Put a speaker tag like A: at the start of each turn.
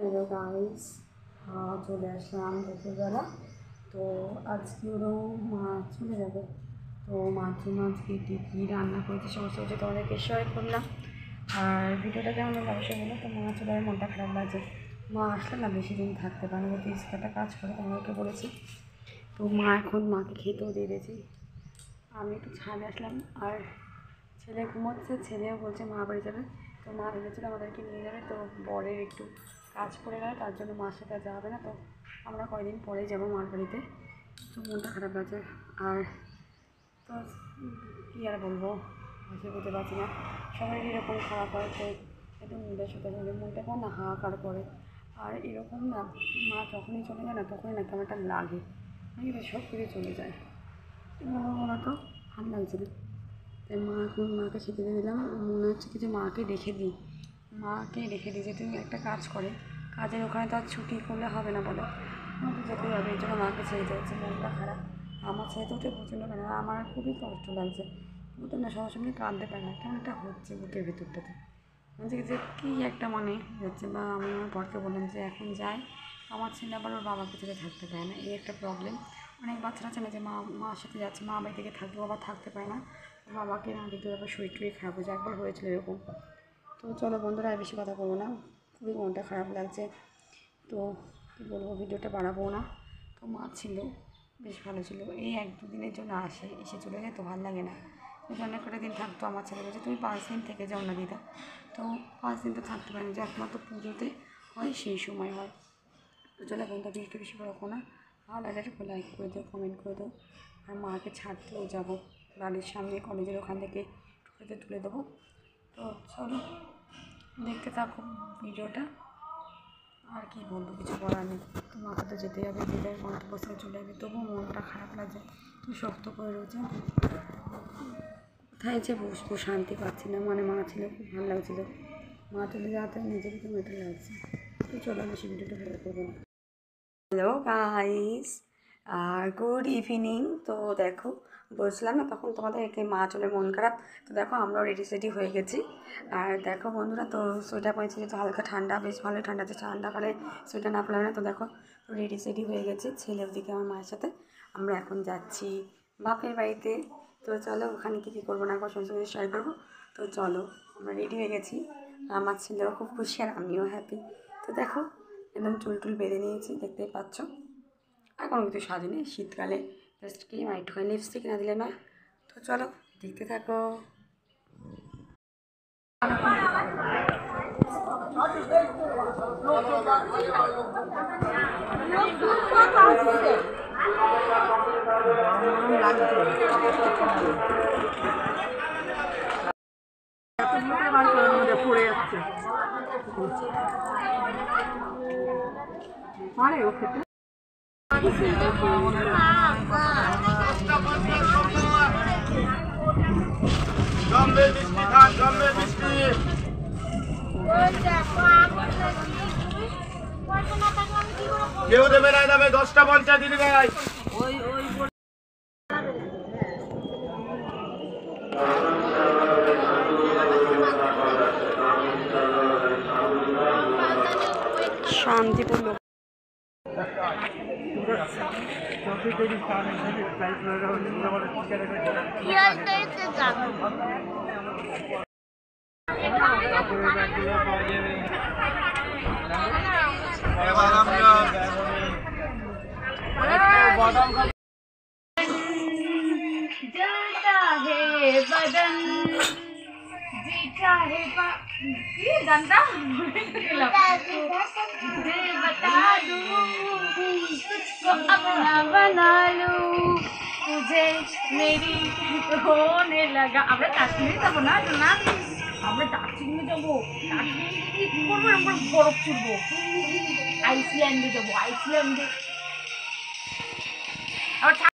A: Hello guys, চলে আসলাম দুপুরবেলা। তো আজকে ওরও মা চলে যাবে, তো মার জন্য আজকে কী রান্না করেছে সমস্ত কিছু তোমাদেরকে শেয়ার করলাম। আর ভিডিওটা কেমন লাগলো অবশ্যই বলো। তো মা চলে যাবে, মনটা খারাপ লাগছে। মা আসলে না বেশি দিন থাকতে পারে না, যেহেতু স্কুলটা কাজ করে তোমাদেরকে বলেছি। তো মা এখন মাকে খেতেও দিয়ে দিয়েছি। আমি একটু ছাদে আসলাম, আর ছেলে ঘুমোচ্ছে, ছেলেও বলছে মা বাড়ি যাবে। তো মা ভেবেছিল আমাদেরকে নিয়ে যাবে, তো বরের একটু কাজ পড়ে গেল, তার জন্য মার সাথে যাওয়া হবে না। তো আমরা কয়েকদিন পরেই যাবো মার বাড়িতে। তো মনটা খারাপ লাগছে। আর তো কী আর বলবো, বুঝে বুঝতে পারছি না, সবাই এরকম খারাপ হয়। তো একটু মুখের সাথে মনটা কেমন না হাহাকার করে। আর এরকম না, মা যখনই চলে যায় না তখনই না কেমন একটা লাগে, মানে সব কিছু চলে যায়। বলো তো, ভালো লাগছে না। তাই মা এখন মাকে খেতে দিয়ে দিলাম। মনে হচ্ছে কি যে মাকে রেখে দিই, যেহেতু একটা কাজ করে, কাজের ওখানে তো আর ছুটি করলে হবে না বলো, আমাকে যেতেই হবে। এই জন্য মাকে ছেড়ে যাচ্ছে, মনটা খারাপ। আমার ছেড়ে তো উঠে প্রচণ্ড কেন, আমার খুবই কষ্ট লাগছে। বুঝতে না, সবার সামনে কাঁদতে পারে না, কেমন একটা হচ্ছে বুকের ভিতরটাতে, বলছে যে কী একটা মানে হচ্ছে। বা আমি আমার বরকে বললাম যে এখন যাই, আমার ছেলে আবার ওর বাবাকে ছেড়ে থাকতে পারে না, এই একটা প্রবলেম। অনেক বাচ্চারা আছে না যে মার সাথে যাচ্ছে, মা বাড়ি থেকে থাকলেও আবার থাকতে পারে না, বাবাকে না দেখতে আবার শরীর টরীর খারাপ হয়েছে, একবার হয়েছিল এরকম। তো চলো বন্ধুরা, আর বেশি কথা বলবো না, খুবই মনটা খারাপ লাগছে। তো কী বলবো, ভিডিওটা বাড়াবো না। তো মা ছিল, বেশ ভালো ছিল। এই 1-2 দিনের জন্য এসে চলে যায়, তো ভালো লাগে না। অনেক কটা দিন থাকতো। আমার ছেলে বলছে তুমি 5 দিন থেকে যাও না দিদা। তো 5 দিন তো থাকতে পারি না, যে একমাত্র পুজোতে হয় সেই সময় হয়। তো চলো বন্ধুরা, ভিডিওটা বেশি বড় না, ভালো লাগলে একটু লাইক করে দিও, কমেন্ট করে দিও। আর মাকে ছাড়তেও যাবো বাড়ির সামনে, কলেজের ওখান থেকে টোটোতে তুলে দেবো। তো চলো দেখতে থাকো ভিডিওটা। আর কি বলবো, কিছু বলার নেই। তো মাকে তো যেতেই হবে, দিদার গন্তব্যস্থলে চলে যাবে। তবুও মনটা খারাপ লাগছে, তুই শক্ত করে রয়েছে। কোথায় যে বসবো, শান্তি পাচ্ছি না। মানে মা ছিল, খুব ভালো লাগছিলো, মা চলে যাওয়াতে নিজেকে তো মেটে লাগছে। তো চলো বেশি ভিডিওটা ভালো করবো না। Hello guys, good evening. তো দেখো, বলছিলাম না তখন তোমাদেরকে মা চলে মন খারাপ। তো দেখো আমরাও রেডি সেডি হয়ে গেছি। আর দেখো বন্ধুরা, তো সোয়েটার পরেছি, যেহেতু হালকা ঠান্ডা, বেশ ভালোই ঠান্ডা আছে, ঠান্ডাকালে সোয়েটার না পড়লে না। তো দেখো রেডি সেডি হয়ে গেছে, ছেলে ওদিকে আমার মায়ের সাথে। আমরা এখন যাচ্ছি বাপের বাড়িতে। তো চলো ওখানে কী করবো না করবো সমস্ত কিছু শেয়ার করবো। তো চলো, আমরা রেডি হয়ে গেছি, আমার ছেলেও খুব খুশি আর আমিও হ্যাপি। তো দেখো একদম চুল টুল বেঁধে নিয়েছি, দেখতেই পাচ্ছ। আর কোনো কিছু সাজিনি, শীতকালে জাস্ট কি একটুখানি লিপস্টিক না দিলে নয়। তো চলো দেখতে থাকো। পড়ে যাচ্ছে আরে ও খেতে
B: কেউ দেবে না, দামে 10টা 50 দিদি ভাই।
A: শান্তিপূর্ণ
C: जलता है बदन जी चाहे गंदा दिल बता दूं तुझको अपना बना लूं तुझे मेरी होने लगा। আমরা কাশ্মীরে যাবো না না, আমরা দার্জিলিংয়ে যাবো। দার্জিলিংয়ে গিয়ে কি করবো, আমরা বরফ চুড়বো। আইসল্যান্ডে যাবো, আইসল্যান্ডে আবার